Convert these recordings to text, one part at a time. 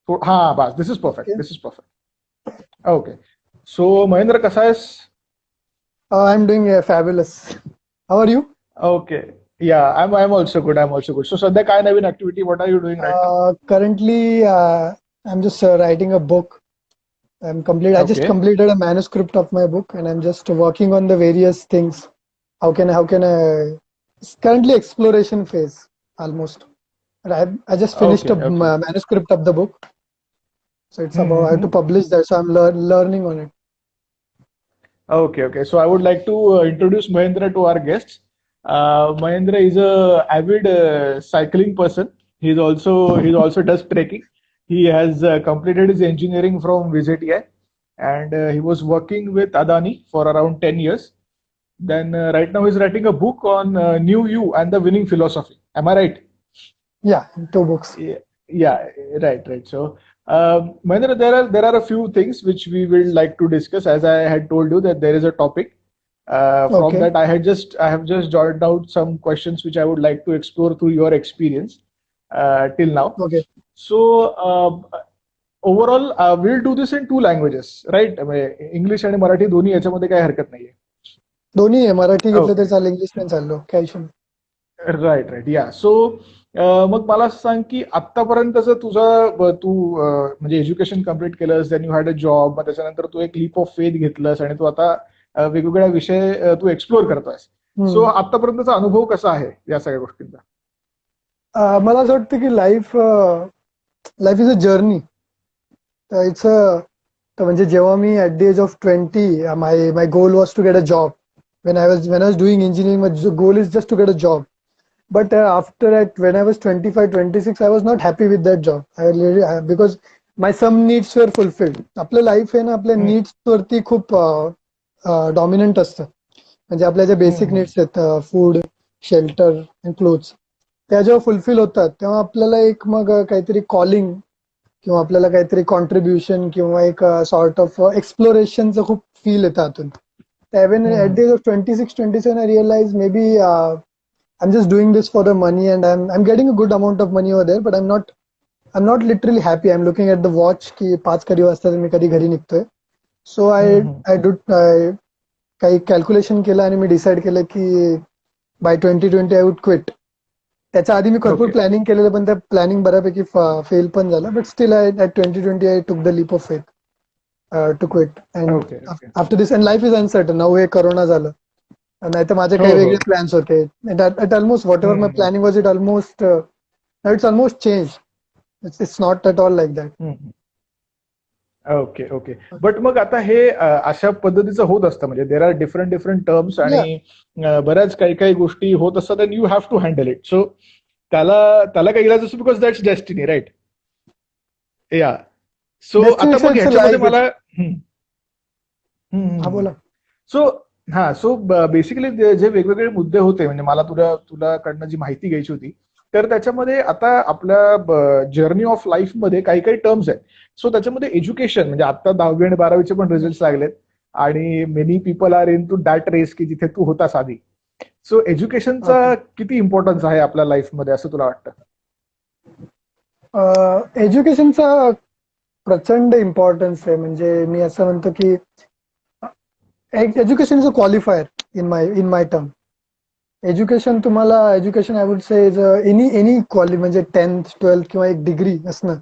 हाँ बस this is perfect, Okay. This is perfect. Okay. So Mahendra कसा आहेस? I'm doing fabulous. How are you? Okay. Yeah I am also good, I am also good. So सध्या काय नवीन activity, what are you doing right now? Currently, I'm just writing a book. I just okay. completed a manuscript of my book, and I'm just working on the various things. How can I? It's currently exploration phase almost. But I just finished okay. a okay. manuscript of the book, so it's about I have to publish that. So I'm learning on it. Okay, okay. So I would like to introduce Mahendra to our guests. Mahendra is a avid cycling person. He also does trekking. He has completed his engineering from VZTI, and he was working with Adani for around 10 years. Then right now he's writing a book on New You and the Winning Philosophy. Am I right? Yeah, two books. Yeah, yeah, right, right. So, Mahendra, there are a few things which we will like to discuss. As I had told you that there is a topic. From Okay, that, I have just jotted out some questions which I would like to explore through your experience till now. okay. So, overall, we'll do this in two languages, right? English आणि मराठी दोन्ही याच्यामध्ये काही हरकत नाहीये. दोन्ही आहे मराठी घेतलं तरी ओके. चालेल इंग्लिश पण चाललो काय इशू नाही. Right, right. या. सो मग मला सांग की आतापर्यंतचं तू म्हणजे एज्युकेशन कम्प्लीट केलंस, then you had a job, मग त्याच्यानंतर तू एक लीप ऑफ फेथ घेतलंस आणि तू आता वेगवेगळ्या विषय तू एक्सप्लोर करतोयस. सो हम्म. आतापर्यंतचा अनुभव कसा आहे या सगळ्या गोष्टींचा? मला असं वाटतं की life is a journey. It's म्हणजे जेव्हा मी at the age of 20 my goal was to get a job. when I was doing engineering, my goal is just to get a job. But after that, when I was 25, 26, I was not happy with that job. Because my some needs were fulfilled. आपलं life आहे ना आपल्या हम्म, needs वरती खूप dominant असतं. म्हणजे आपल्या ज्या हम्म, बेसिक नीड्स आहेत, फूड, शेल्टर अँड क्लोथ्स, त्या जेव्हा फुलफिल होतात तेव्हा आपल्याला एक मग काहीतरी कॉलिंग किंवा आपल्याला काहीतरी कॉन्ट्रीब्युशन किंवा एक सॉर्ट ऑफ एक्सप्लोरेशनचं खूप फील येतं आतून. Even हम्म, at the age of 26, 27, I realized maybe I'm just doing this for the money, and I'm getting a good amount of money over there, but I'm not literally happy. I'm looking at the watch की 5 कधी वाजता मी कधी घरी निघतोय. So I हम्म, हम्म. I do काही calculation केलं आणि मी डिसाईड केलं की बाय 2020 आय वुड क्विट. त्याच्या आधी मी भरपूर ओके. प्लॅनिंग केलेलं पण त्या प्लॅनिंग बऱ्यापैकी फेल पण झालं. But still at 2020 I took the leap of faith to quit. And okay. Okay. After this and life is uncertain. Now हे करोना झालं. नाही तर माझे हो, काही हो. वेगळे प्लॅन्स होते. It almost whatever my हम्म, planning was, it almost it's almost changed. It's not at all like that. Hmm. Okay, okay. But मग आता हे अशा पद्धतीचं होत असतं, म्हणजे there are different different terms Yeah, आणि बऱ्याच काही काही गोष्टी होत असतात and you have to handle it. So त्याला त्याला काही इलाज असतो because that's destiny, right? Yeah. So आता destination मग it's a ह्याच्यामध्ये life. मला हा बोला. सो सो बेसिकली जे वेगवेगळे मुद्दे होते, म्हणजे मला तुला कडनं जी माहिती घ्यायची होती, तर त्याच्यामध्ये आता आपल्या जर्नी ऑफ लाईफ मध्ये काही काही टर्म्स आहेत. सो त्याच्यामध्ये एज्युकेशन, म्हणजे आता 10वी आणि 12वीचे पण रिझल्ट लागलेत आणि many people are into that race की जिथे तू होतास आधी. सो एज्युकेशनचा Okay. किती इम्पॉर्टन्स आहे आपल्या लाईफमध्ये असं तुला वाटतं? एज्युकेशनचा प्रचंड इम्पॉर्टन्स आहे. म्हणजे मी असं म्हणतो की education is a qualifier in my term. Education I would say is any quality. म्हणजे 10th 12th किंवा एक डिग्री असणं,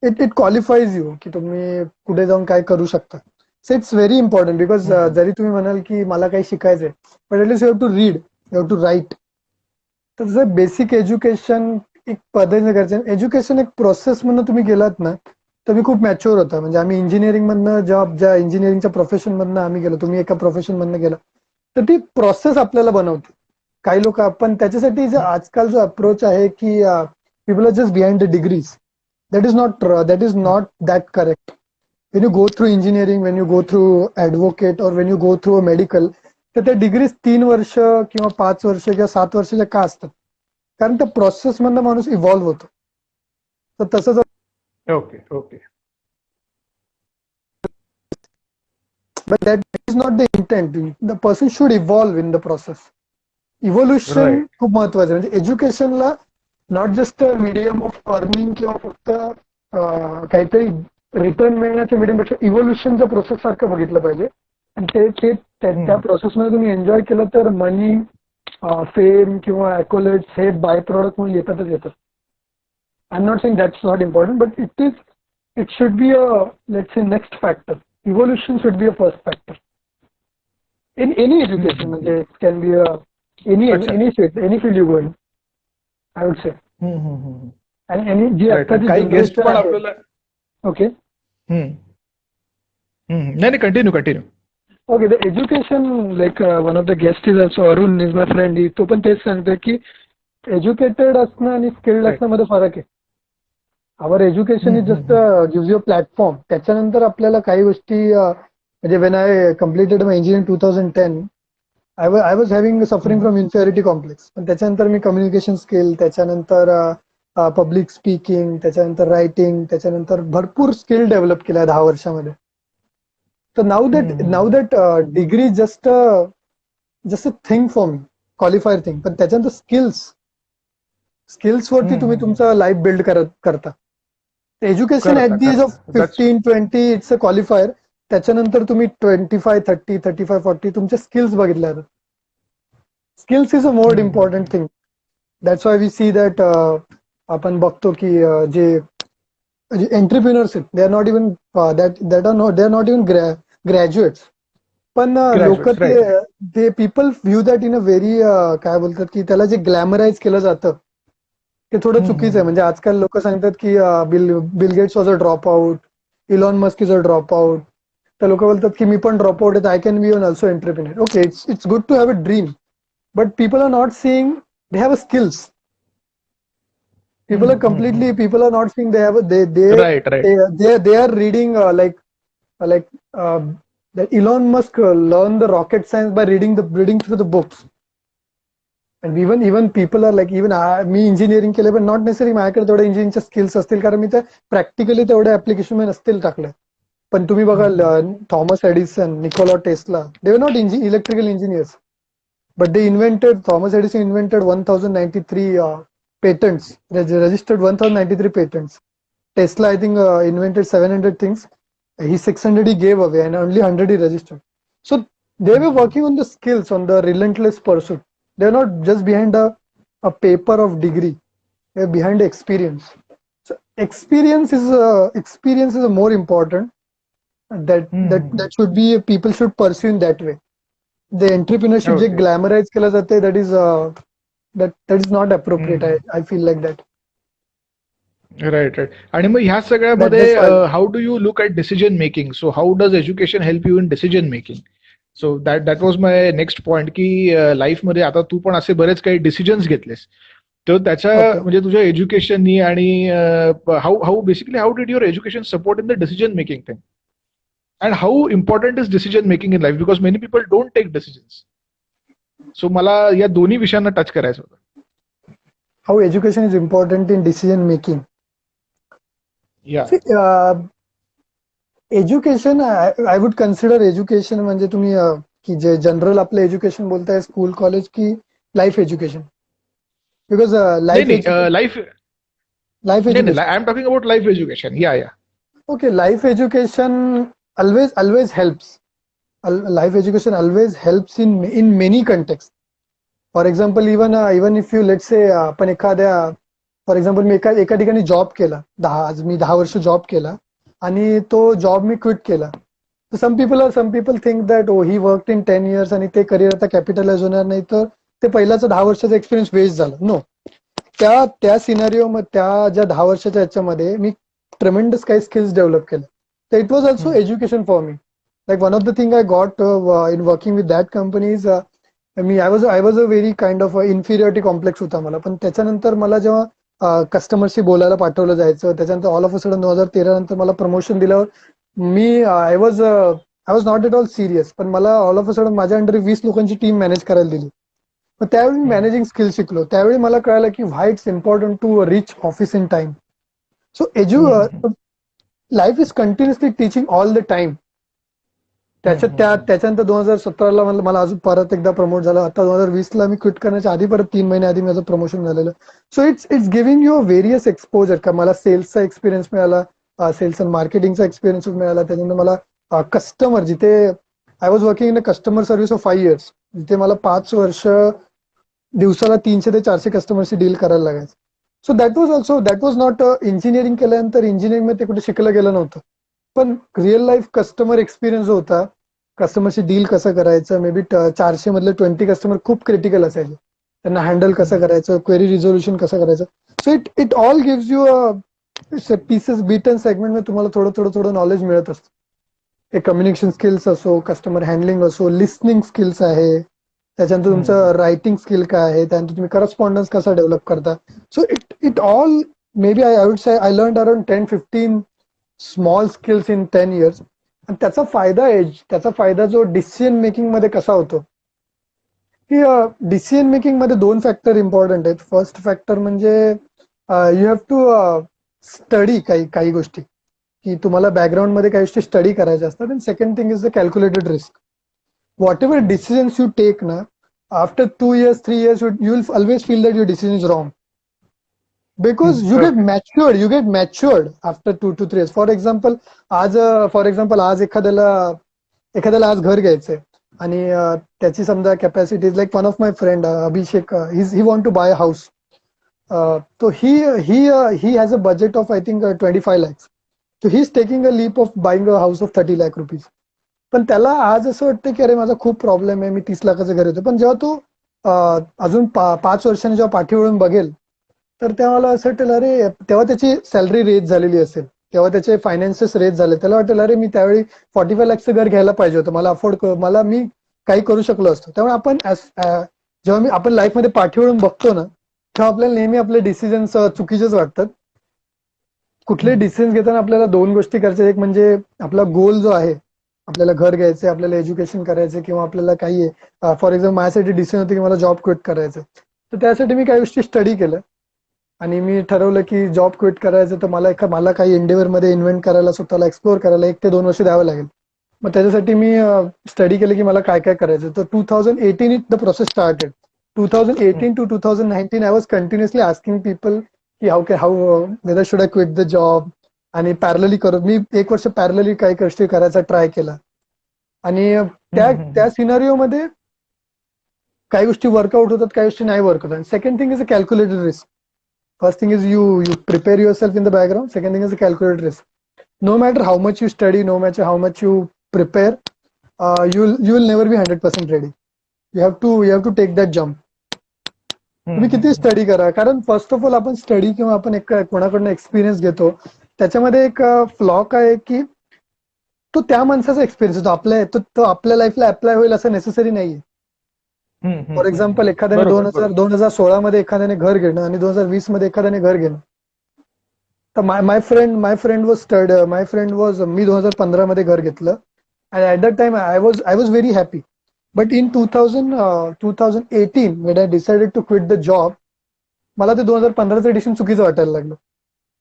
इट क्वालिफाईज यू की तुम्ही पुढे जाऊन काय करू शकता. So it's very important. Because जरी तुम्ही म्हणाल की मला काही शिकायचंय, but at least you have to read, you have to write. तर जर बेसिक एज्युकेशन एक पद्धतीने करायचं, एज्युकेशन एक प्रोसेस म्हणून तुम्ही गेलात ना, तर मी खूप मॅच्युअर होता. म्हणजे आम्ही इंजिनिअरिंग मधनं ज्या इंजिनिअरिंगच्या प्रोफेशन मधनं आम्ही गेलो, तुम्ही एका प्रोफेशन मधनं गेला, तर ती प्रोसेस आपल्याला बनवते. काही लोक आपण त्याच्यासाठी जे आजकाल जो अप्रोच आहे की people are just behind the degrees, that is not that correct. When you go through engineering, when you go through advocate or when you go through a medical, तर त्या डिग्रीज 3 वर्ष किंवा 5 वर्ष किंवा 7 वर्षाच्या का असतात? कारण त्या प्रोसेस मधनं माणूस इव्हॉल्व्ह होतो. तर तसंच okay, okay. but that is not the intent. The person should evolve in the process. Evolution right. खूप महत्वाचं आहे. म्हणजे एज्युकेशनला not just a medium of earning किंवा फक्त काहीतरी रिटर्न मिळण्याच्या मीडियमपेक्षा इव्होल्युशनच्या प्रोसेस सारखं बघितलं पाहिजे. आणि त्या प्रोसेसमध्ये तुम्ही एन्जॉय केलं तर मनी, फेम किंवा अकोलेट्स हे बाय प्रॉडक्ट म्हणून येतात. I am not saying that's not important, but it should be a let's say next factor. Evolution should be a first factor in any education. म्हणजे it can be any field you go in, I would say. आणि जी आत्ताची काही guest generation पण आहे. आपल्याला okay नाही, continue. Okay, the education, like one of the guest is also Arun, is my friend. तो पण तेच सांगतोय की एज्युकेटेड असणं आणि स्किल्ड असण्यामध्ये फरक आहे. Our education is just gives you platform. त्याच्यानंतर आपल्याला काही गोष्टी म्हणजे when I completed my engineering 2010, I was having suffering from inferiority complex. पण त्याच्यानंतर मी कम्युनिकेशन स्किल, त्याच्यानंतर पब्लिक स्पीकिंग, त्याच्यानंतर रायटिंग, त्याच्यानंतर भरपूर स्किल डेव्हलप केल्या 10 वर्षामध्ये. तर now that degree just a thing for me, qualifier thing. पण त्याच्यानंतर स्किल्सवरती तुम्ही तुमचं लाईफ बिल्ड करता. Education at the age of that's 15-20 it's a qualifier. त्याच्यानंतर तुम्ही 25, 30, 35, 40 तुमचे स्किल्स बघितल्या जातात. Skills is a more important thing. That's why we see that आपण बघतो की जे एंटरप्रिनर्स आहेत, they are not even they are not even graduates. पण लोक ग्रॅज्युएट्स, राईट. ते people view that in a very काय बोलतात की त्याला जे ग्लॅमराईज केलं जातं ते थोडं चुकीचं आहे. म्हणजे आजकाल लोक सांगतात की Bill Gates was a drop out, Elon Musk is a drop out. तर लोक बोलतात की मी पण ड्रॉप आउट आहे, I can be also entrepreneur. Okay, it's good to have a dream, but people are not seeing they have a skills. People are not seeing they have right. they are reading like uh, that Elon Musk learned the rocket science by reading through the books. And even people are like, even me engineering केलं, पण not necessary माझ्याकडे तेवढे इंजिनिअरिंगचे skills असतील, कारण मी ते practically तेवढे application मध्ये नसतील टाकले. पण तुम्ही बघा Thomas Edison, Nikola Tesla, they were not electrical engineers, but Thomas Edison invented 1093 patents, registered 1093 patents. Tesla, I think, invented 700 things. 600 he gave away and only 100 he registered. So they were working on the skills, on the relentless pursuit. They're not just behind a paper of degree. They're behind the experience. So experience is more important. That should be, people should pursue in that way. The entrepreneurship जे okay. ग्लॅमराईज केलं जाते, that is not appropriate. I feel like that. Right. आणि मग ह्या That's सगळ्यामध्ये why. How do you look at decision making? So how does education help you in decision making? So that was my next point, की लाईफमध्ये आता तू पण असे बरेच काही डिसिजन्स घेतलेस, तर त्याच्या Okay. म्हणजे तुझ्या एज्युकेशननी आणि how did your education support in the decision making thing? And how important is decision making in life, because many people don't take decisions. So मला या दोन्ही विषयांना टच करायचं होतं. How education is important in decision making. या. See, education, I would consider education म्हणजे तुम्ही की जे जनरल आपलं एज्युकेशन बोलताय, स्कूल, कॉलेज, की लाईफ एज्युकेशन. बिकॉज नाही लाईफ नाही, लाईफ नाही, education. I am talking about life education. या. Okay, life education always helps. Life education always helps in many contexts. For example, even if you let's say आपण एखाद्या, for example मी एका ठिकाणी job केला, आज मी 10 वर्ष जॉब केला आणि तो जॉब मी क्विट केला. तर some people think that he work in 10 years आणि ते करिअर आता कॅपिटलाइज होणार नाही, तर ते पहिल्याचं 10 वर्षाचा एक्सपिरियन्स वेस्ट झाला. नो, त्या सिनारिओ मध्ये, त्या ज्या 10 वर्षाच्या याच्यामध्ये मी ट्रेमेंडस काही स्किल्स डेव्हलप केले. तर it was also education for me. Like one of the thing I got in working with that companies, I was a very kind of inferiority complex होता मला. पण त्याच्यानंतर मला जेव्हा कस्टमरशी बोलायला पाठवलं जायचं, त्याच्यानंतर ऑल ऑफ अ सडन 2013 नंतर मला प्रमोशन दिल्यावर मी I was not at all serious, पण मला ऑल ऑफ अ सडन माझ्या अंडर 20 लोकांची टीम मॅनेज करायला दिली. मग त्यावेळी मॅनेजिंग स्किल शिकलो. त्यावेळी मला कळालं की why it's important to reach office in time. So life is continuously teaching all the time. त्याच्यानंतर 2017ला मला अजून परत एकदा प्रमोट झालं. आता 2020ला मी क्विट करण्याच्या आधी परत 3 महिने आधी माझं प्रमोशन झालेलं. So it's giving you various exposure. का मला सेल्सचा एक्सपिरियन्स मिळाला, सेल्स अँड मार्केटिंगचा एक्सपिरियन्स मिळाला. त्याच्यानंतर मला कस्टमर, जिथे I was working in a customer service of 5 years, जिथे मला 5 वर्ष दिवसाला 300 ते 400 कस्टमरशी डील करायला लागायचं. So that was not engineering केल्यानंतर इंजिनिअरिंग ते कुठे शिकलं गेलं नव्हतं. पण रिअल लाईफ कस्टमर एक्सपिरियन्स जो होता, कस्टमरशी डील कसं करायचं, मे बी 400 मधले 20 कस्टमर खूप क्रिटिकल असायचे, त्यांना हँडल कसं करायचं, क्वेरी रिझोल्युशन कसं करायचं. So it all gives you pieces, bit and segment तुम्हाला थोडं नॉलेज मिळत असतं. ते कम्युनिकेशन स्किल्स असो, कस्टमर हँडलिंग असो, लिस्निंग स्किल्स आहे, त्याच्यानंतर तुमचं रायटिंग स्किल काय आहे, त्यानंतर तुम्ही करस्पॉन्डन्स कसा डेव्हलप करता. So it all, may be I would say I learn around 10-15 small skills in 10 years. आणि त्याचा फायदा जो डिसिजन मेकिंग मध्ये कसा होतो, की डिसिजन मेकिंग मध्ये 2 फॅक्टर इम्पॉर्टंट आहेत. फर्स्ट फॅक्टर म्हणजे यू हॅव टू स्टडी काही गोष्टी, की तुम्हाला बॅकग्राऊंड मध्ये काही गोष्टी स्टडी करायच्या असतात. And second thing is the calculated risk. Whatever decisions you take ना, after 2 years, 3 years, you will always feel that your decision is wrong. Because you get matured after 2 to 3 years. For example, आज एखाद्याला आज घर घ्यायचंय आणि त्याची समजा capacity is like one of my friend Abhishek, he want to buy a house. तो he has a budget of I think 25 lakhs. So he's taking a leap of buying a house of 30 lakh rupees. पण त्याला आज असं वाटतं की अरे माझा खूप प्रॉब्लेम आहे, मी 30 लाखाचं घर येतो. पण जेव्हा तो अजून 5 वर्षांनी जेव्हा पाठीवळून बघेल, तर तेव्हा असं वाटेल अरे, तेव्हा त्याची सॅलरी रेज झालेली असेल, तेव्हा त्याचे फायनान्सेस रेज झाले, त्याला वाटेल अरे मी त्यावेळी 45 lakhचं घर घ्यायला पाहिजे होतं, मला मी काही करू शकलो असतो. त्यामुळे जेव्हा आपण लाईफमध्ये पाठीवळून बघतो ना, तेव्हा आपल्याला नेहमी आपले डिसिजन्स चुकीचेच वाटतात. कुठले डिसिजन घेताना आपल्याला 2 गोष्टी करायच्या. एक म्हणजे आपला गोल जो आहे, आपल्याला घर घ्यायचंय, आपल्याला एज्युकेशन करायचं, किंवा आपल्याला काही आहे. फॉर एक्झाम्पल माझ्यासाठी डिसिजन होतं की मला जॉब क्विट करायचं. तर त्यासाठी मी काही गोष्टी स्टडी केलं आणि मी ठरवलं की जॉब क्विट करायचं, तर मला काही एंडेवरमध्ये इन्व्हेंट करायला, स्वतःला एक्सप्लोर करायला 1 ते 2 वर्ष द्यावं लागेल. मग त्याच्यासाठी मी स्टडी केलं की मला काय काय करायचं. तर 2018 the process started. 2018 to 2019 I was continuously asking people की how whether should I quit the job. आणि पॅरलली करत मी 1 वर्ष पॅरलली काही गोष्टी करायचा ट्राय केला. आणि त्या सिनारिओमध्ये काही गोष्टी वर्कआउट होतात, काही गोष्टी नाही वर्क होतात. Second thing is a calculated risk. First thing is you prepare yourself in the background. Second thing is a calculated risk. No matter how much you study, no matter how much you prepare, you will never be 100% ready. You have to take that jump. तुम्ही किती study करा, कारण first of all आपण study किंवा आपण कोणाकडनं experience घेतो, त्याच्यामध्ये एक फ्लॉ काय आहे की तो त्या माणसाचा एक्सपिरियन्स होतो, तो आपल्या लाईफला अप्लाय होईल असं नेसेसरी नाहीये. फॉर एक्झाम्पल, एखाद्याने 2016 मध्ये एखाद्याने घर घेणं आणि 2020 मध्ये एखाद्याने घर घेणं. तर माय फ्रेंड वॉज मी 2015 मध्ये घर घेतलं. आणि at that time I was very happy. But in 2018 when I decided to quit the job, मला ते 2015चं डिसिजन चुकीचं वाटायला लागलं.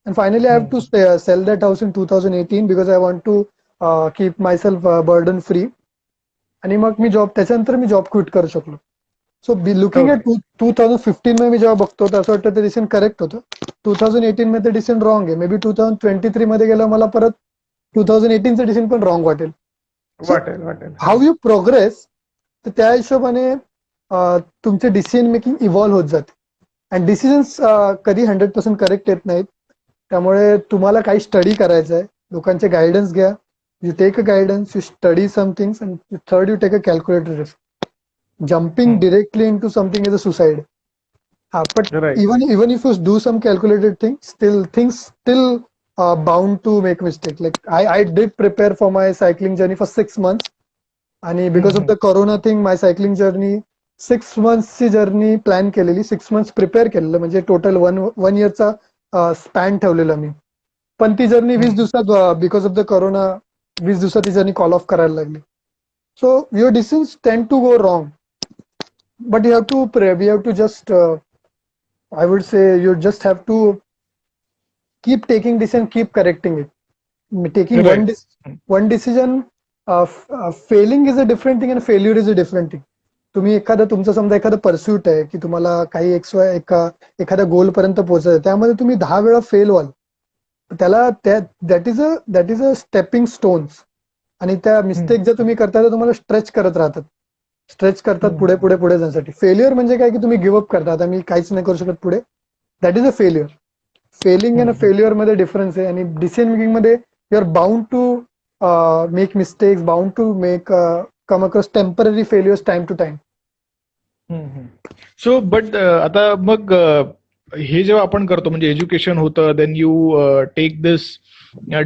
And finally I have to sell that house in 2018 because I want to keep myself burden free. आणि मग त्याच्यानंतर मी job quit करू शकलो. सो लुकिंग ॲट 2015 मध्ये मी जेव्हा बघतो तर असं वाटतं ते डिसिजन करेक्ट होतं. 2018 मध्ये ते डिसिजन रॉंग आहे. मे बी 2023 मध्ये गेलं मला परत 2018चं डिसिजन पण रॉंग वाटेल. हाऊ यू प्रोग्रेस, तर त्या हिशोबाने तुमचे डिसिजन मेकिंग इव्हॉल्व्ह होत जाते. अँड डिसिजन्स कधी 100% करेक्ट येत नाहीत. त्यामुळे तुम्हाला काही स्टडी करायचं आहे, लोकांचे गायडन्स घ्या. You take a guidance, you study some things, and third you take a calculated risk. Jumping directly into something is a suicide. But even if you do some calculated things, things still bound to make mistake. Like I did prepare for my cycling journey for 6 months, and because of the corona thing, my cycling journey 6 months ची journey plan केलेली, 6 months prepare केलेलं, म्हणजे total one इयरचा span ठेवलेला मी. पण ती journey 20 दिवसात because of the corona 20 दिवसात ती जर्नी कॉल ऑफ करायला लागली. So your decisions tend to go wrong. But you have to pray. We have to just, I would say, you just have to keep taking decision, keep correcting it. Taking one decision failing is a different thing and failure is a different thing. तुम्ही तुमचं समजा एखादं pursuit आहे की तुम्हाला काही एखाद्या गोल पर्यंत पोहोचायचं, त्यामध्ये तुम्ही 10 वेळा फेल व्हाल, त्याला that is a stepping stones. आणि त्या मिस्टेक जर तुम्ही करता तर तुम्हाला स्ट्रेच करतात पुढे पुढे पुढे जाण्यासाठी. फेल्युअर म्हणजे काय की तुम्ही गिव्हअप करता, आता मी काहीच नाही करू शकत पुढे, that is a failure. Failing आणि फेल्युअर मध्ये डिफरन्स आहे. आणि डिसिजन मेकिंग मध्ये you are bound to make mistakes, bound to come across temporary failures time to time. So but आता मग हे जेव्हा आपण करतो म्हणजे एज्युकेशन होतं, then you take this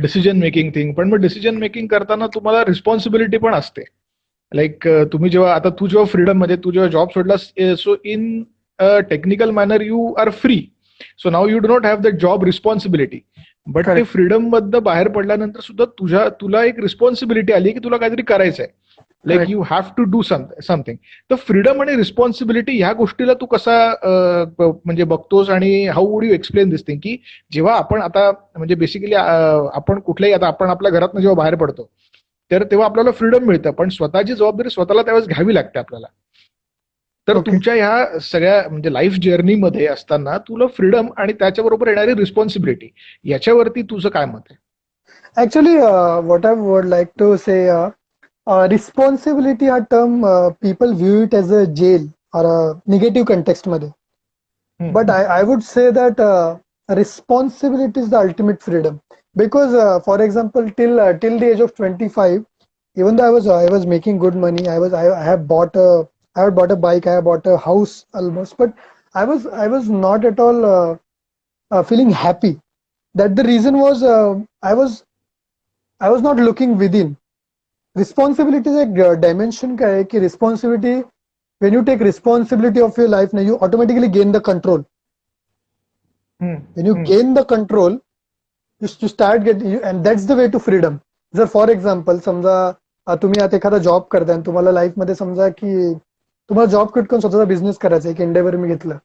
decision making thing, पण मग डिसिजन मेकिंग करताना तुम्हाला रिस्पॉन्सिबिलिटी पण असते. लाईक तुम्ही जेव्हा आता तू जेव्हा फ्रीडम मध्ये तू जेव्हा जॉब सोडलास, so in technical manner you are free. So now you do not have the job responsibility. But ते करेक्ट. फ्रीडम मधनं बाहेर पडल्यानंतर सुद्धा तुला एक रिस्पॉन्सिबिलिटी आली की तुला काहीतरी करायचंय. Like correct. You have to do something. तर फ्रीडम आणि रिस्पॉन्सिबिलिटी ह्या गोष्टीला तू कसा म्हणजे बघतोस, आणि how would you explain this thing की जेव्हा आपण आता म्हणजे बेसिकली आपण कुठल्याही आता आपण आपल्या घरातनं जेव्हा बाहेर पडतो तर तेव्हा आपल्याला फ्रीडम मिळतं, पण स्वतःची जबाबदारी स्वतःला त्यावेळेस घ्यावी लागते आपल्याला. तर ओके. तुमच्या ह्या सगळ्या म्हणजे लाईफ जर्नीमध्ये असताना तुला फ्रीडम आणि त्याच्याबरोबर येणारी रिस्पॉन्सिबिलिटी याच्यावरती तुझं काय मत आहे? Actually, what I would like to say, responsibility हा term people view it as a jail or a negative context मध्ये. But I would say that responsibility is the ultimate freedom. Because, for example, till the age of 25, even though I was making good money, I had bought a bike, I had bought a house almost, but I was not at all feeling happy. That the reason was I was not looking within. Responsibility is a dimension का है कि responsibility, when you take responsibility of your life, now you automatically gain the control. When you gain the control, you start getting, and that's the way to freedom. जर for example समजा तुम्ही आता एखादा job करताय आणि तुम्हाला लाईफमध्ये समजा की तुम्हाला जॉब क्विट करून स्वतःचा बिझनेस करायचा आहे, एक एंडेवर मी घेतलं,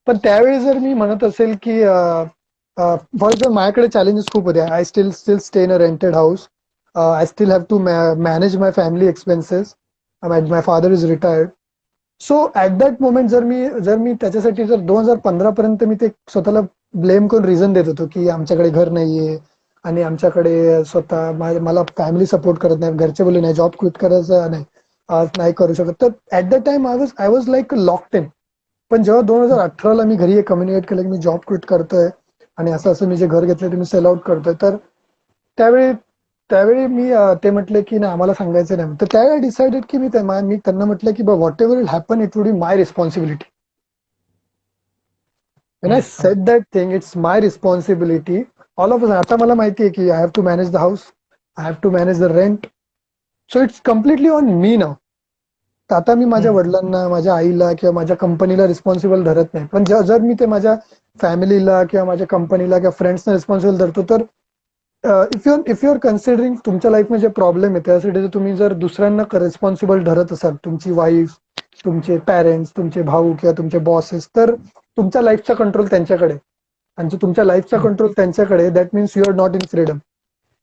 पण त्यावेळी जर मी म्हणत असेल की फॉर एक्झाम्पल माझ्याकडे चॅलेंजेस खूप होते. I still stay in a rented house. I still have to manage my family expenses. My father is retired. So at that moment जर मी त्याच्यासाठी जर 2015 पर्यंत मी ते स्वतःला ब्लेम करून रिझन देत होतो की आमच्याकडे घर नाहीये आणि आमच्याकडे मला फॅमिली सपोर्ट करत नाही, घरचे बोलले नाही जॉब क्विट करायचं नाही, नाही करू शकत, तर at that time I was like locked in. पण जेव्हा 2018ला मी घरी कम्युनिकेट केलं की मी जॉब क्विट करतोय आणि असं असं मी जे घर घेतलं ते मी सेल आउट करतोय, तर त्यावेळी त्यावेळी मी ते म्हटले की नाही आम्हाला सांगायचं नाही. तर त्यावेळी डिसाइडेड की मी त्यांना म्हटलं की whatever will happen it would be my responsibility. When I said that thing, it's my responsibility. All of आता मला माहिती आहे की I have to manage the house, I have to manage the rent, so it's completely on me now. तर आता मी माझ्या वडिलांना, माझ्या आईला किंवा माझ्या कंपनीला रिस्पॉन्सिबल धरत नाही, पण जर मी ते माझ्या फॅमिलीला किंवा माझ्या कंपनीला किंवा फ्रेंड्सना रिस्पॉन्सिबल धरतो, तर इफ यू आर कन्सिडरिंग तुमच्या लाईफमध्ये जे प्रॉब्लेम आहे त्यासाठी तुम्ही जर दुसऱ्यांना रिस्पॉन्सिबल धरत असाल, तुमची वाईफ, तुमचे पॅरेंट्स, तुमचे भाऊ किंवा तुमचे बॉसेस, तर तुमच्या लाईफचा कंट्रोल त्यांच्याकडे, आणि जो तुमच्या लाईफचा कंट्रोल त्यांच्याकडे, that means you are not in freedom.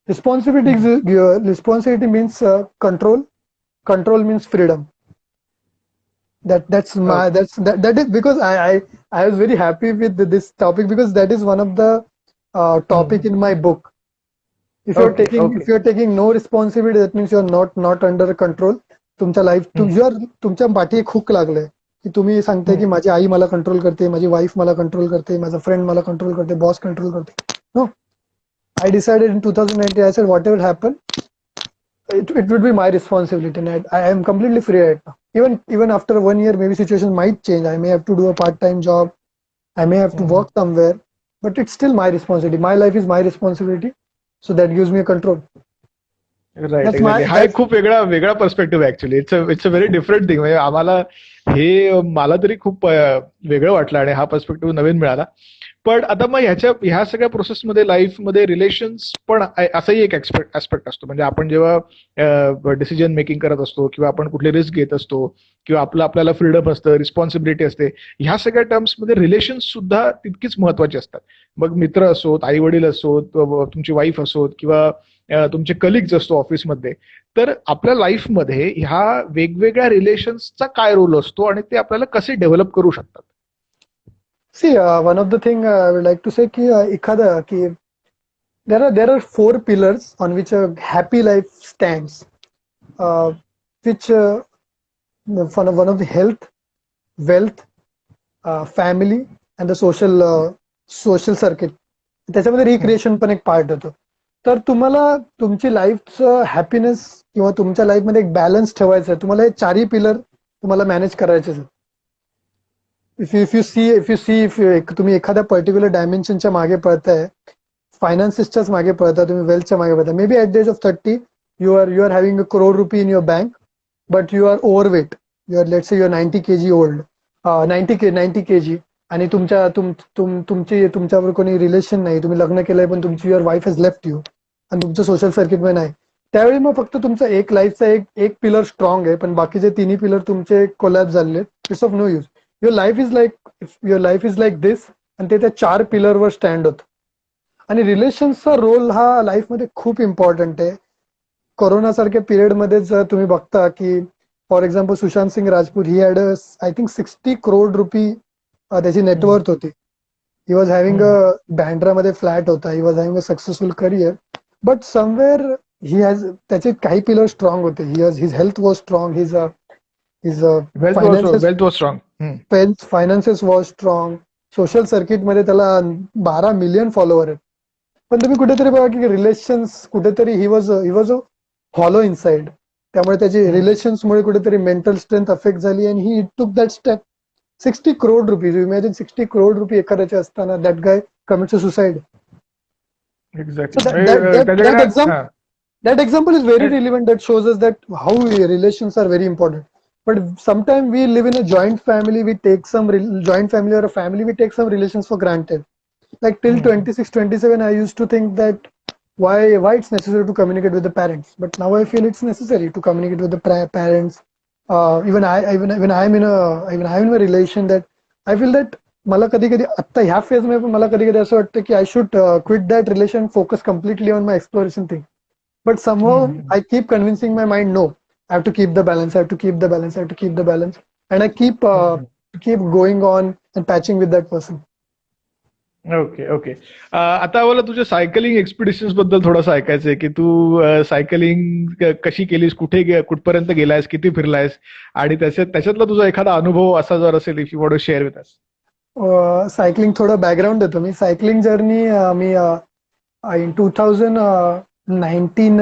Responsibility means control, control means freedom. That is because I was very happy with this topic, because that is one of the topic in my book. If you're okay taking okay. if you're taking no responsibility, that means you're not under control. तुमच्या life तुमच्या पाठी एक hook लागलंय की तुम्ही सांगताय की माझी आई मला कंट्रोल करते, माझी वाईफ मला कंट्रोल करते, माझा फ्रेंड मला कंट्रोल करते, बॉस कंट्रोल करते. No, I decided in 2019, I said whatever happen, it would be my responsibility, and I am completely free right now. Even after 1 year, maybe situation might change. I may have to do a part-time job. I may have to work somewhere, but it's still my responsibility. My life is my responsibility, so that gives me a control. राईट, That's exactly. my हा एक that's खूप वेगळा वेगळा perspective आहे actually. It's a very different thing. म्हणजे आम्हाला हे मला तरी खूप वेगळं वाटलं आणि हा पर्स्पेक्टिव्ह नवीन मिळाला. पण आता मग ह्या सगळ्या प्रोसेसमध्ये लाईफमध्ये रिलेशन्स पण असाही एक ऍस्पेक्ट असतो. म्हणजे आपण जेव्हा डिसिजन मेकिंग करत असतो किंवा आपण कुठली रिस्क घेत असतो किंवा आपल्याला फ्रीडम असतं, रिस्पॉन्सिबिलिटी असते, ह्या सगळ्या टर्म्समध्ये रिलेशन्स सुद्धा तितकीच महत्वाची असतात. मग मित्र असोत, आई वडील असोत, तुमची वाईफ असोत किंवा तुमचे कलिग्स असतो ऑफिसमध्ये. तर आपल्या लाईफमध्ये ह्या वेगवेगळ्या रिलेशन्सचा काय रोल असतो आणि ते आपल्याला कसे डेव्हलप करू शकतात? See one of the thing I would like to say की एखादा की there are four pillars on which a happy life stands, which one of the health, wealth, family and the social circuit. त्याच्यामध्ये हम्म, recreation पण एक part होतो. तर तुम्हाला तुमची लाईफचं हॅपीनेस किंवा तुमच्या लाईफमध्ये एक बॅलन्स ठेवायचा आहे. तुम्हाला हे चारही पिलर तुम्हाला मॅनेज करायचे आहेत. इफ तुम्ही एखाद्या पर्टिक्युलर डायमेन्शनच्या मागे पळताय, फायनान्सेसच्याच मागे पळता, तुम्ही वेल्थच्या मागे पळता, may be at the age of 30 you are having a crore rupee in your bank, but you are overweight, you are let's say you are 90 kg old, 90 kg, आणि तुमच्यावर कोणी रिलेशन नाही, तुम्ही लग्न केलंय पण तुमची your wife has left you आणि तुमचं सोशल सर्किटमध्ये नाही. त्यावेळी मग फक्त तुमचा एक लाईफचा एक पिलर स्ट्रॉंग आहे, पण बाकीचे तिन्ही पिलर तुमचे कोलॅप्स झालेले, it's of no use. Your life is like this, आणि ते त्या चार पिलरवर स्टँड होतं. आणि रिलेशन्सचा रोल हा लाईफमध्ये खूप इम्पॉर्टंट आहे. कोरोनासारख्या पिरियडमध्ये जर तुम्ही बघता की for example Sushant Singh Rajput, he had I think 60 crore rupee त्याची हम्म, नेटवर्थ होती. ही वॉज हॅव्हिंग हम्म, बँड्रामध्ये फ्लॅट होता, he was having a successful career, but somewhere he has त्याचे काही पिलर स्ट्रॉंग होते. His health was strong, his finances wealth was strong. Finances was strong, social सर्किटमध्ये त्याला 12 million follower आहेत. पण तुम्ही कुठेतरी बघा की रिलेशन्स कुठेतरी he was a hollow inside. त्यामुळे त्याची रिलेशन्समुळे कुठेतरी मेंटल स्ट्रेंथ अफेक्ट झाली आणि he took that step. 60 crore rupees, imagine 60 crore rupee एखाद्याचे असताना that guy commits a suicide. Exactly. So that that that त्याच्याकडे that example that example is very relevant. That shows us that how relations are very important. But sometimes we live in a joint family. We take some joint family or a family. We take some relations for granted. Like till 26, 27, I used to think that why it's necessary to communicate with the parents. But now I feel it's necessary to communicate with the parents. Even I'm in a relation that I feel that मला कधी कधी आता ह्या phase मध्ये पण मला कधी कधी असं वाटतं की I should quit that relation, focus completely on my exploration thing. But somehow I keep convincing my mind, no, I have to keep the balance, I have to keep the balance, I have to keep the balance. And I keep going on and patching with that person. Okay, okay. आता मला तुझ्या cycling expeditions बद्दल थोडंसं ऐकायचंय, की तू cycling कशी केलीस, कुठपर्यंत गेलायस, किती फिरलायस आणि त्याच्यातला तुझा एखादा अनुभव असा जर असेल, if you want to share with us. Cycling थोडं बॅकग्राऊंड देतो मी. सायकलिंग जर्नी मी in 2019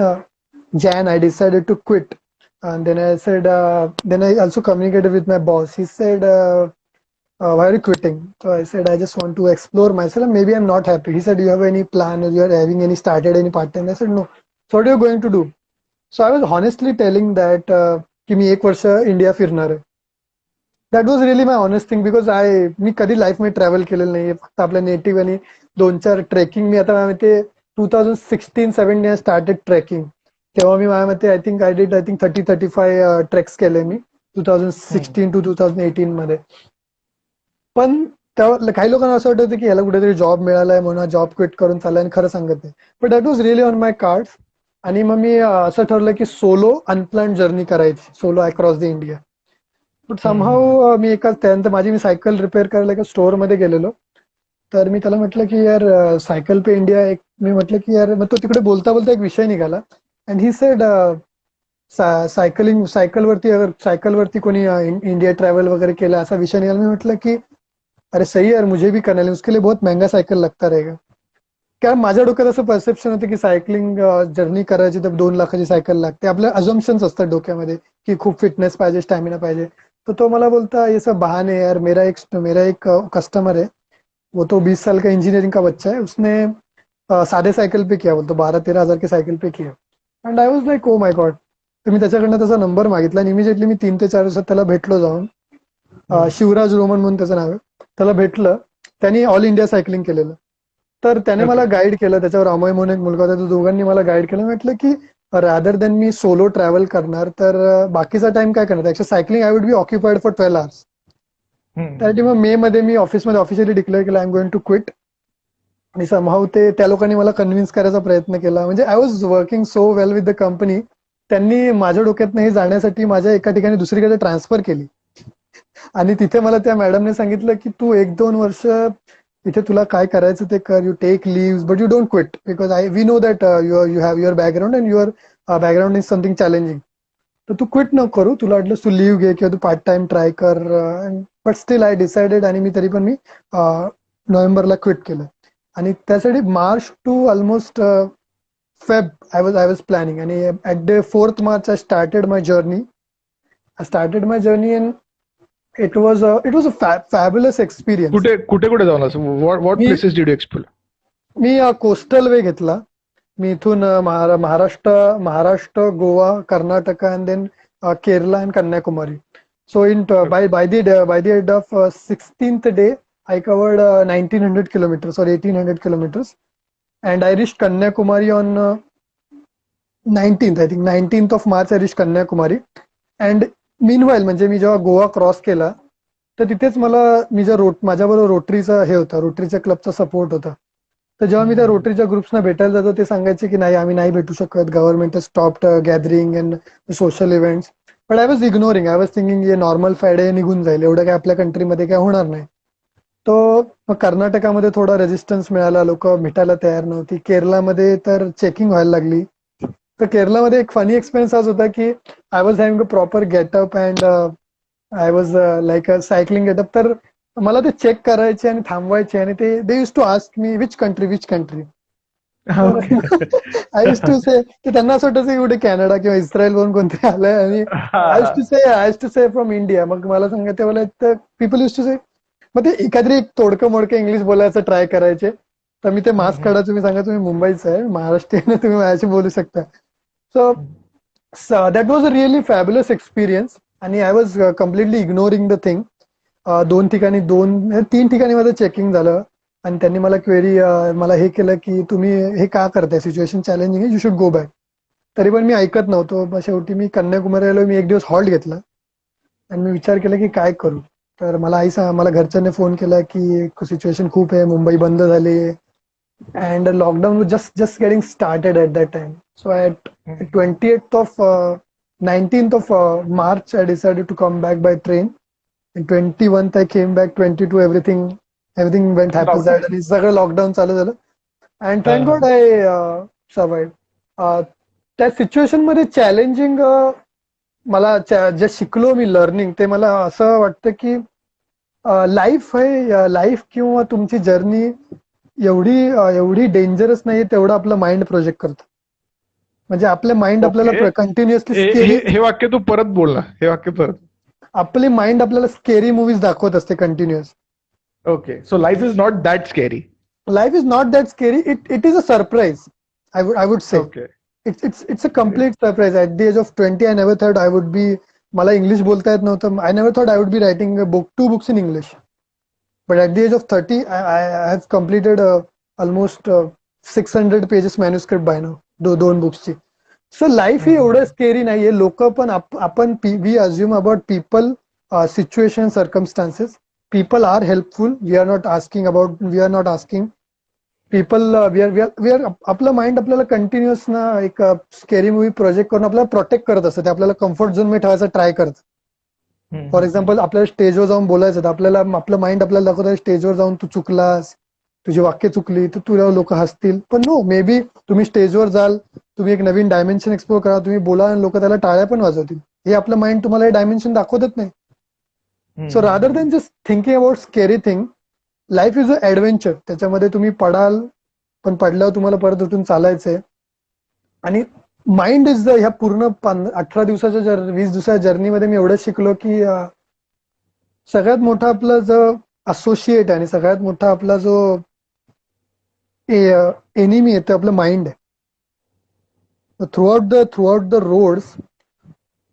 Jan, I decided to quit. And then I said, then I also communicated with my boss. He said, why are you quitting? So I said, I just want to explore myself and maybe I'm not happy. He said, you have any plan or you are having any started any part time? I said, no. So what are you going to do? So I was honestly telling that की मी 1 वर्ष India फिरणार आहे. That was really my honest thing, because मी कधी लाईफमध्ये travel केलेलं नाही, फक्त आपल्या नेटिव्ह आणि 2-4 ट्रेकिंग. मी आता ते 2016-17 स्टार्टेड ट्रेकिंग. तेव्हा मी माझ्या मते आय थिंक 30-35 ट्रेक्स केले मी 2016 to 2018 मध्ये. पण तेव्हा काही लोकांना असं वाटत होतं की याला कुठेतरी जॉब मिळालाय म्हणून जॉब क्विट करून चाललाय, आणि खरं सांगत नाही. But that was really on my cards. आणि मग मी असं ठरलं की सोलो अनप्लॅन जर्नी करायची, solo across the India. But somehow मी त्यानंतर मी सायकल रिपेअर करायला एका स्टोअरमध्ये गेलेलो. तर मी त्याला म्हटलं की यार सायकल पे इंडिया, मी म्हटलं की यार, मग तो तिकडे बोलता बोलता एक विषय निघाला. अँड ही सेड सायकलवरती कोणी इंडिया ट्रॅव्हल वगैरे केला, असा विषय निघाला. मी म्हटलं की अरे सही यार, मुझे भी करना है, उसके लिए बहुत महंगा सायकल लगता रहेगा. कारण माझ्या डोक्यात असं परसेप्शन होतं की सायकलिंग जर्नी करायची तर 2 लाखाची सायकल लागते. आपल्या अझम्पन्स असतात डोक्यामध्ये की खूप फिटनेस पाहिजे, स्टॅमिना पाहिजे. तर तो मला बोलता ये सब बहाने है यार. मेरा एक कस्टमर है, वो तो 20 साल का इंजीनियरिंग का बच्चा है, उसने साधे सायकल पे किया, बोलतो 12-13 हजार की सायकल पे किया. And I was like oh my God. तर मी त्याच्याकडनं त्याचा नंबर मागितला आणि इमिजिएटली मी 3 ते 4 दिवसात त्याला भेटलो जाऊन. शिवराज रोमन म्हणून त्याचं नाव आहे. त्याला भेटलं त्यांनी ऑल इंडिया सायकलिंग केलेलं. तर त्याने मला ओके. गाईड केलं, त्याच्यावर अमय म्हणून एक मुलगा होता, त्या दोघांनी मला गाईड केलं. म्हटलं की रादर दॅन मी सोलो ट्रॅव्हल करणार तर बाकीचा टाइम काय करणार, actually cycling I would be occupied for 12 hours. त्यासाठी मग मे मध्ये मी ऑफिसमध्ये ऑफिशियली डिक्लेअर केलं I am going to quit. आणि समहाऊ त्या लोकांनी मला कन्व्हिन्स करायचा प्रयत्न केला. म्हणजे I was working so well with the company. त्यांनी माझ्या डोक्यातनं हे जाण्यासाठी माझ्या एका ठिकाणी दुसरीकडे ट्रान्सफर केली. आणि तिथे मला त्या मॅडमने सांगितलं की तू 1-2 वर्ष इथे तुला काय करायचं ते कर, you take leave but you don't quit, because we know that you have your background and your background is something challenging. तर तू क्विट नको करू, तुला वाटलं तू लिव्ह घे किंवा तू पार्ट टाइम ट्राय कर. बट स्टील आय डिसाइडेड, आणि मी तरी पण मी नोव्हेंबरला क्विट केलं. आणि त्यासाठी March to almost Feb I was planning. आणि at the 4th March I started my journey. And it was a fabulous experience. कुठे कुठे कुठे जाऊन असं व्हॉट मी प्लेसेस डिड यू एक्सप्लोर? मी कोस्टल वे घेतला. मी इथून Maharashtra, Goa, Karnataka and then Kerala and Kanyakumari. So by the end of 16th day, I covered 1900 kilometers or 1800 kilometers, and I reached Kanyakumari on 19th. I think 19th of March I reached Kanyakumari. And meanwhile, म्हणजे मी जेव्हा Goa cross केला तर तिथेच माझ्याबरोबर रोटरीचा हे होता, रोटरीच्या क्लबचा support होता. तर जेव्हा मी त्या रोटरीच्या ग्रुप्सना भेटायला जातो ते सांगायचे की नाही, आम्ही नाही भेटू शकत, government stopped gathering and social events. But I was ignoring, I was thinking हे नॉर्मल फ्रायडे निघून जाईल, एवढं काय आपल्या कंट्रीमध्ये काय होणार नाही. तो मग कर्नाटकामध्ये थोडा रेजिस्टन्स मिळाला, लोक भेटायला तयार नव्हती. केरलामध्ये तर चेकिंग व्हायला लागली. तर केरलामध्ये एक फनी एक्सपिरियन्स आज होता की I was having a proper getup and I was like a cycling getup. तर मला ते चेक करायचे आणि थांबवायचे, आणि they use to ask me which country. तर okay. I use to say, की त्यांना असं वाटायचं की कुठे कॅनडा किंवा इस्रायल वरून कोणतरी आलंय. आणि I use to say from India. मग मला सांगायचं मला पीपल यूज टू से, मग ते एखादी एक तोडकं मोडकं इंग्लिश बोलायचं ट्राय करायचे. तर मी ते मास्क काढायचं, मी सांगायचं तुम्ही मुंबईचं आहे, महाराष्ट्रीयन आहे, तुम्ही माझ्याशी बोलू शकता. So that was a really fabulous experience. आणि I was completely ignoring the thing. 3 ठिकाणी माझं चेकिंग झालं. आणि त्यांनी मला मला हे केलं की तुम्ही हे का करताय, सिच्युएशन चॅलेंजिंग आहे, यू शुड गो बॅक. तरी पण मी ऐकत नव्हतो. मग शेवटी मी कन्याकुमारी आलो. मी एक दिवस हॉल्ट घेतला आणि मी विचार केला की काय करू. तर मला घरच्यांनी फोन केला की सिच्युएशन खूप आहे, मुंबई बंद झाली and lockdown just getting started at that time. So at 19th of March I decided to come back by train. And 21st I came back. 22 everything went haphazard आणि सगळं लॉकडाऊन चालू झालं. And thank God I survived. त्या situation मध्ये challenging मला जे शिकलो मी learning, ते मला असं वाटतं की लाईफ किंवा तुमची जर्नी एवढी डेंजरस नाही तेवढं आपलं माइंड प्रोजेक्ट करतं. म्हणजे आपलं माइंड ओके. आपल्याला कंटिन्युअसली हे स्केरी, हे हे वाक्य तू परत बोल ना, हे वाक्य परत. आपली माइंड आपल्याला स्केरी मूवीज दाखवत असते continuous. Okay, so life is not that scary. Life is not that scary. It is a surprise. I would say okay. it's a complete surprise. At the age of 20, I never thought I would be. मला English बोलता येत नव्हतं. I never thought I would be writing two books in English. But at the age of 30, I have completed almost 600 pages manuscript by now. दोन बुक्सची. So life ही एवढं scary नाहीये. लोक पण आपण we assume about people, situation, circumstances. People are helpful. We are not asking. People आपलं mind आपल्याला continuous ना एक स्केरी मूवी प्रोजेक्ट करून आपल्याला प्रोटेक्ट करत असतं. ते आपल्याला कम्फर्ट झोन मध्ये ठेवायचा ट्राय करत. फॉर एक्झाम्पल आपल्याला स्टेजवर जाऊन बोलायचं, तर आपलं माइंड आपल्याला दाखवतं स्टेजवर जाऊन तू चुकलास, तुझी वाक्य चुकली तर तुला लोक हसतील. पण नो, मे बी तुम्ही स्टेजवर जाल, तुम्ही एक नवीन डायमेन्शन एक्सप्लोर करा, तुम्ही बोला आणि लोक त्याला टाळ्या पण वाजवतील. हे आपलं माइंड तुम्हाला हे डायमेन्शन दाखवतच नाही. So rather than just thinking about scary thing, life is a adventure. त्याच्यामध्ये तुम्ही पडाल, पण पडल्यावर तुम्हाला परत उठून चालायचंय. आणि माइंड इज ह्या पूर्ण 18 दिवसाच्या 20 दिवसाच्या जर्नीमध्ये मी एवढं शिकलो की सगळ्यात मोठा आपला जो असोसिएट आहे आणि सगळ्यात मोठा आपला जो एनिमी आहे ते आपलं माइंड आहे. थ्रूआउट द रोड्स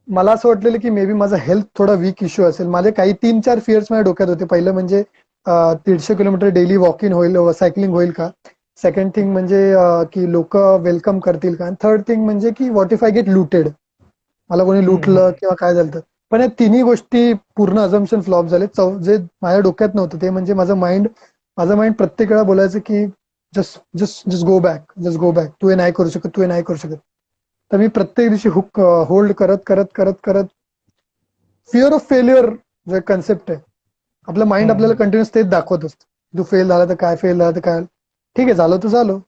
मला असं वाटलेलं की मे बी माझा हेल्थ थोडा वीक इश्यू असेल. माझे काही 3-4 फिअर्स माझ्या डोक्यात होते. पहिलं म्हणजे 150 किलोमीटर डेली वॉक इन होईल, सायकलिंग होईल का? सेकंड थिंग म्हणजे की लोक वेलकम करतील का? थर्ड थिंग म्हणजे की what if I get looted, मला कोणी लुटलं किंवा काय झालं तर. पण या तिन्ही गोष्टी पूर्ण अझम्पशन फ्लॉप झाले. जे माझ्या डोक्यात नव्हतं ते म्हणजे माझं माइंड प्रत्येक वेळा बोलायचं की just just just go back, just go back, तू हे नाही करू शकत, तू हे नाही करू शकत. तर मी प्रत्येक दिवशी हुक होल्ड करत करत करत करत फिअर ऑफ फेल्युअर जे कन्सेप्ट आहे, आपलं माइंड आपल्याला कंटिन्युअस तेच दाखवत असतं. तू फेल झाला तर काय, फेल झाला तर काय, ठीक आहे झालं तर झालं,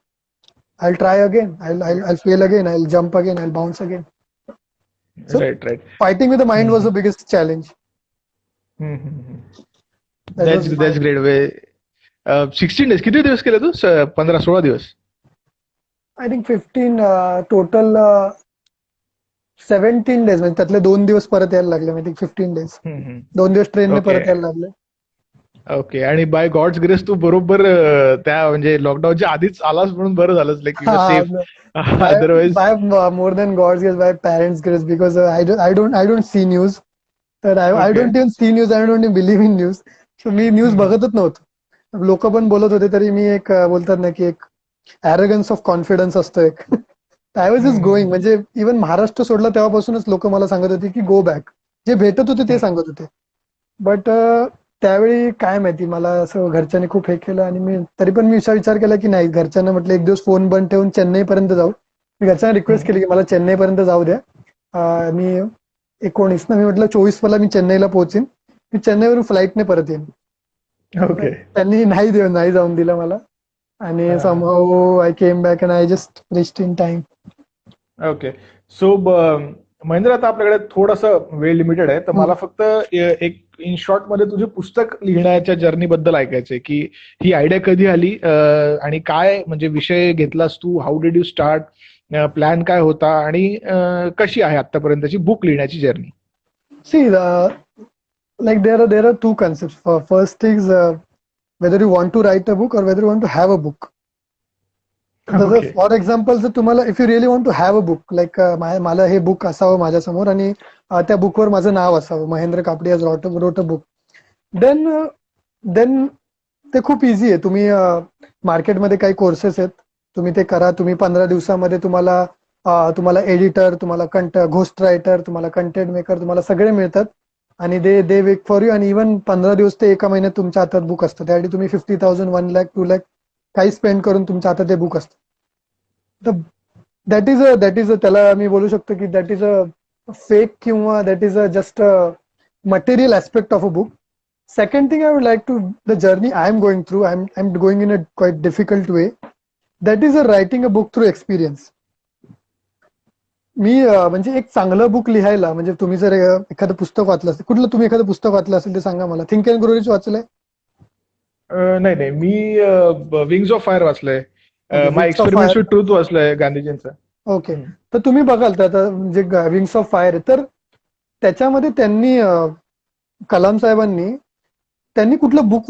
I try again, I fail again, I jump again, I bounce again. So right right. fighting with the mind was the biggest challenge. That that's was my, that's great way. 16 days किती दिवस केले तू? 15-16 दिवस? I think 15 total 17 days, म्हणजे त्यातले 2 दिवस परत यायला लागले. म्हणजे 15 डेज, 2 दिवस ट्रेनने ओके. परत यायला लागले. ओके. आणि बाय गॉड्स ग्रेस तू बरोबर त्या म्हणजे लॉकडाऊनच्या आधीच आलास म्हणून बरं झालंच, लाईक यू वर हा, safe. By otherwise. By more than God's guess, by parents grace, because I don't see news. तर I okay. Don't even see news, I don't even believe in news. So मी news बघतच नव्हतो. लोक पण बोलत होते तरी मी एक बोलतात ना की एक ॲरोगन्स ऑफ कॉन्फिडन्स असतो एक. I was just going. म्हणजे इव्हन महाराष्ट्र सोडला तेव्हापासूनच लोक मला सांगत होते की गो बॅक. जे भेटत होते ते सांगत होते. बट त्यावेळी काय माहिती, मला असं घरच्यांनी खूप हे केलं आणि मी तरी पण मी विचार केला की नाही, घरच्यांना म्हटलं एक दिवस फोन बंद ठेवून चेन्नईपर्यंत जाऊ. मी घरच्यांना रिक्वेस्ट केली की मला चेन्नईपर्यंत जाऊ द्या. मी 19 ना, मी म्हटलं 24 मला मी चेन्नईला पोहोचेन, मी चेन्नईवरून फ्लाईटने परत येईन. ओके. त्यांनी नाही जाऊन दिलं मला. आणि somehow I came back and I just reached in time. Okay. So Mahendra, आता आपल्याकडे थोडासा वेळ लिमिटेड आहे, तर मला फक्त एक इन शॉर्ट मध्ये तुझे पुस्तक लिहिण्याच्या जर्नी बद्दल ऐकायचंय, की ही आयडिया कधी आली, आणि काय म्हणजे विषय घेतलास तू, how did you start, plan काय होता, आणि कशी आहे आतापर्यंतची बुक लिहिण्याची journey? See like there are two concepts. First is whether you want to write a book or whether you want to have a book. जसं ओके. फॉर एक्झाम्पल, जर तुम्हाला if you really want to have a book, like मला हे book असावं माझ्यासमोर आणि त्या बुकवर माझं नाव असावं, Mahendra Kapadi has wrote a book, then then ते खूप इझी आहे. तुम्ही मार्केटमध्ये काही कोर्सेस आहेत, तुम्ही ते करा. तुम्ही 15 दिवसामध्ये तुम्हाला एडिटर, तुम्हाला घोस्ट रायटर, तुम्हाला कंटेंट मेकर, तुम्हाला सगळे मिळतात. आणि दे वेक फॉर यू. आणि इव्हन 15 दिवस ते एका महिन्यात तुमच्या हातात बुक असतं. त्यासाठी तुम्ही 50,000, 1 लाख, 2 लाख काही स्पेंड करून तुमच्या हातात ते बुक असतं. तर दॅट इज त्याला मी बोलू शकतो की दॅट इज अ फेक, किंवा that is a just a material aspect of a book. Second thing I would like to, the journey I am going through, I'm going in a quite difficult way. That is writing a book through experience. मी म्हणजे एक चांगलं book लिहायला, म्हणजे तुम्ही जर एखादं पुस्तक वाचलं असेल, कुठलं तुम्ही एखादं पुस्तक वाचलं असेल ते सांगा मला. थिंक अँड ग्रो रिच वाचलंय? नाही नाही, मी विंग्स ऑफ फायर वाचलंय. Okay, my wings of experiments fire. With truth वाचलंय, गांधीजींचं. ओके, तर तुम्ही बघाल तर आता म्हणजे विंग्स ऑफ फायर आहे, तर त्याच्यामध्ये त्यांनी कलाम साहेबांनी त्यांनी कुठलं बुक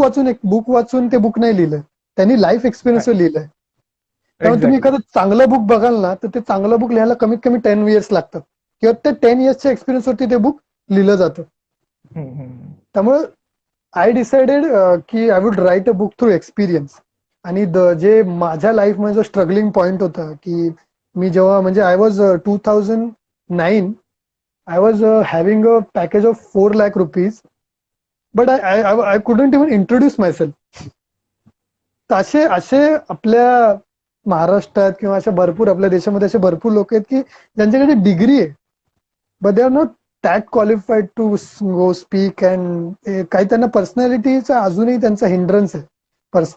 वाचून ते बुक नाही लिहिलं, त्यांनी लाईफ एक्सपिरियन्सवर लिहिलंय. त्यामुळे तुम्ही एक्झॅक्टली. एखादं चांगलं बुक बघाल ना, तर ते चांगलं बुक लिहायला कमीत कमी 10 इयर्स लागतात, किंवा त्या 10 इयर्सच्या एक्सपिरियन्सवरती ते बुक लिहिलं जातं. त्यामुळे आय डिसाइडेड की I would right a book through experience. आणि जे माझ्या लाईफमध्ये जो स्ट्रगलिंग पॉईंट होता, की मी जेव्हा म्हणजे I was 2009, I was having a package of 4 lakh rupees, but I couldn't even introduce my self. तर असे असे आपल्या महाराष्ट्रात किंवा अशा भरपूर आपल्या देशामध्ये असे भरपूर लोक आहेत की ज्यांच्याकडे डिग्री आहे, but they are not that qualified to go speak. And काही त्यांना पर्सनॅलिटीचा अजूनही त्यांचा हिंड्रन्स आहे.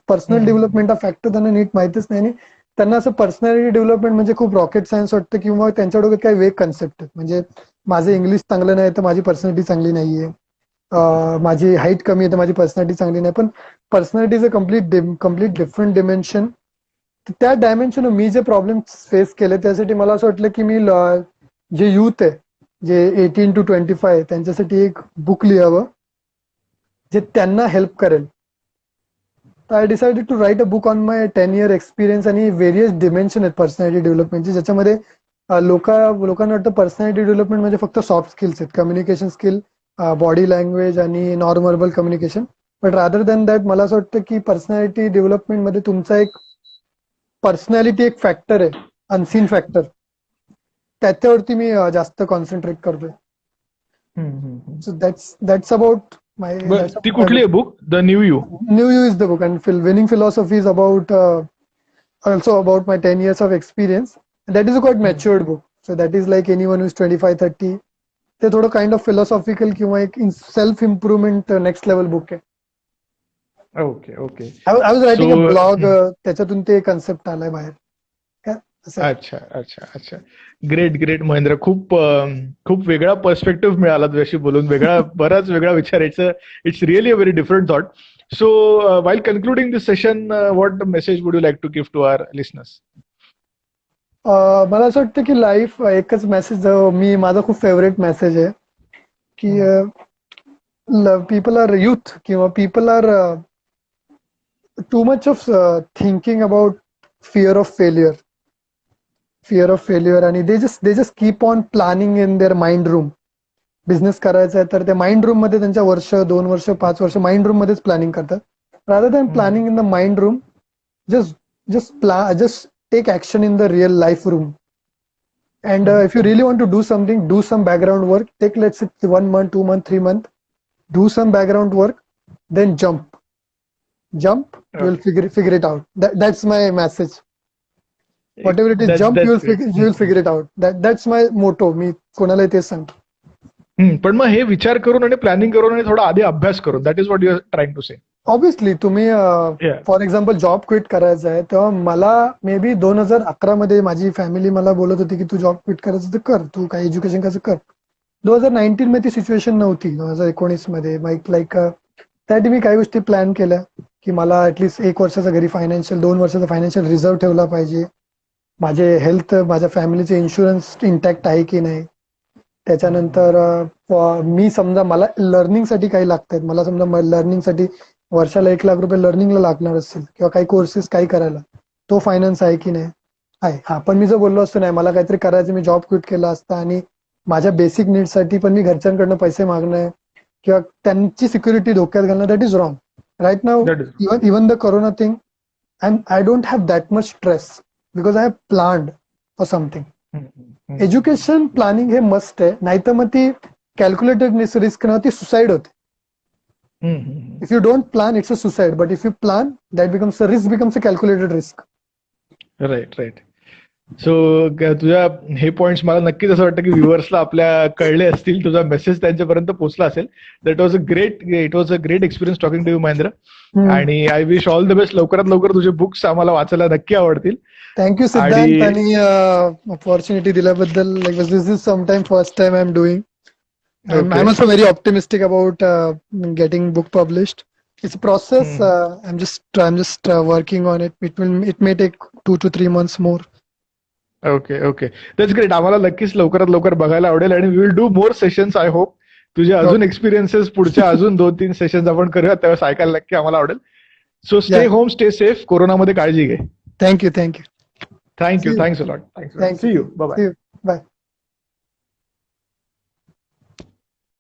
पर्सनल डेव्हलपमेंट हा फॅक्टर त्यांना नीट माहितीच नाही. आणि त्यांना असं पर्सनॅलिटी डेव्हलपमेंट म्हणजे खूप रॉकेट सायन्स वाटतं, किंवा त्यांच्या डोक्यात काही वेग कन्सेप्ट आहे. म्हणजे माझं इंग्लिश चांगलं नाही तर माझी पर्सनॅलिटी चांगली नाहीये, माझी हाईट कमी आहे तर माझी पर्सनॅलिटी चांगली नाही. पण personality is a complete different dimension. त्या डायमेन्शन मी जे प्रॉब्लेम फेस केले, त्यासाठी मला असं वाटलं की मी जे युथ आहे, जे 18 to 25, त्यांच्यासाठी एक बुक लिहावं जे त्यांना हेल्प करेल. तर I decided to write a book on my 10 year experience. आणि व्हेरियस डिमेन्शन आहेत पर्सनॅलिटी डेव्हलपमेंटचे, ज्याच्यामध्ये लोकांना वाटतं पर्सनॅलिटी डेव्हलपमेंट म्हणजे फक्त सॉफ्ट स्किल्स आहेत, कम्युनिकेशन स्किल, बॉडी लँग्वेज आणि non verbal communication. But rather than that मला असं वाटतं की पर्सनॅलिटी डेव्हलपमेंटमध्ये तुमचा एक पर्सनॅलिटी एक फॅक्टर आहे, अनसीन फॅक्टर. त्याच्यावरती मी जास्त कॉन्सन्ट्रेट करतोय. सो दॅट्स अबाउट माय बर, ती कुठली आहे book? The new you? New You is the book, and winning philosophy is about also about my 10 years of experience. And that is a quite matured book. So that is like anyone who's 25, 30. ते थोडं kind of philosophical किंवा एक self improvement next level book आहे. Okay okay. I was writing a so blog, त्याच्यातून ते concept आलाय बाहेर. काय असं आहे. अच्छा अच्छा अच्छा. Great great Mahendra. खूप वेगळा पर्स्पेक्टिव्ह मिळाला तुझ्याशी बोलून. बराच वेगळा विचार. It's really a very different thought. So while concluding this session, what message would you like to give to our listeners? मला असं वाटतं की लाईफ एकच मेसेज, माझा खूप फेवरेट मेसेज आहे की पीपल आर युथ किंवा people are too much of thinking about fear of failure आणि they just keep on planning in their mind room. Business करायचा आहे तर ते माइंड रूम मध्ये त्यांच्या वर्ष 2 वर्ष 5 वर्ष माइंड रूम मध्येच प्लॅनिंग करतात. Rather than planning in the mind room, just take action in the real life room. And if you really want to do something, do some background work. Take, let's say, 1 month, 2 month, 3 month. Do some background work, then jump. You will figure it out. That's my message. Whatever it is, jump. You will figure it out. That's my motto. मी कोणालाही तेच सांगतो. पण मग हे विचार करून आणि planning करून आणि थोडा आधी अभ्यास करून, that is what you are trying to say. Obviously तुम्ही फॉर एक्झाम्पल जॉब क्विट करायचा आहे तेव्हा मला मे बी 2011 मध्ये माझी फॅमिली मला बोलत होती की तू जॉब क्विट करायचं तर कर, तू काही एज्युकेशन कसं कर. 2019 मध्ये ती सिच्युएशन नव्हती. 2019 मध्ये लाईक त्यासाठी मी काही गोष्टी प्लॅन केल्या की मला ऍटलीस्ट 1 वर्षाचा घरी फायनान्शियल, 2 वर्षाचा फायनान्शियल रिझर्व्ह ठेवला पाहिजे. माझे हेल्थ, माझ्या फॅमिलीचे इन्शुरन्स इंटॅक्ट आहे की नाही. त्याच्यानंतर मी समजा मला लर्निंगसाठी काही लागतात, मला समजा लर्निंगसाठी वर्षाला 1 लाख रुपये लर्निंगला लागणार असेल किंवा काही कोर्सेस काही करायला, तो फायनान्स आहे की नाही आहे. हा पण मी जर बोललो असतो नाही मला काहीतरी करायचं, मी जॉब क्विट केला असता आणि माझ्या बेसिक नीड्ससाठी पण मी घरच्यांकडनं पैसे मागणं किंवा त्यांची सिक्युरिटी धोक्यात घालणं, that is wrong. Right now even the corona thing, I don't have that much stress because I have planned for something. Education planning हे मस्ट आहे, नाहीतर मग ती कॅल्क्युलेटेड रिस्क न ती सुसाईड होते. If you don't plan, it's a suicide. But if you plan, that becomes a risk, becomes a calculated risk. Right. So तुझ्या हे पॉइंट्स मला नक्कीच असं वाटतं की व्ह्युअर्सला आपल्या कळले असतील, तुझा मेसेज त्यांच्यापर्यंत पोहोचला असेल. It was a great experience talking to you Mahendra. आणि I wish all the best. लवकरात लवकर तुझे बुक्स आम्हाला वाचायला नक्की आवडतील. थँक्यू सिद्धांत, आणि ऑपॉर्च्युनिटी दिल्याबद्दल. This is sometime first time I am doing. I'm also very optimistic about getting book published. It's a process. I'm just working on it. It may take 2 to 3 months more. Okay. That's great. आम्हाला नक्कीच लवकरात लवकर बघायला आवडेल आणि we will do more sessions. I hope तुझे अजून experiences पुढच्या अजून 2-3 सेशन्स आपण करूया, त्यावेळेस ऐकायला नक्की आम्हाला आवडेल. So stay home, stay safe. कोरोनामध्ये काळजी घे. Thank you. Thank you a lot. See you. Bye. Bye.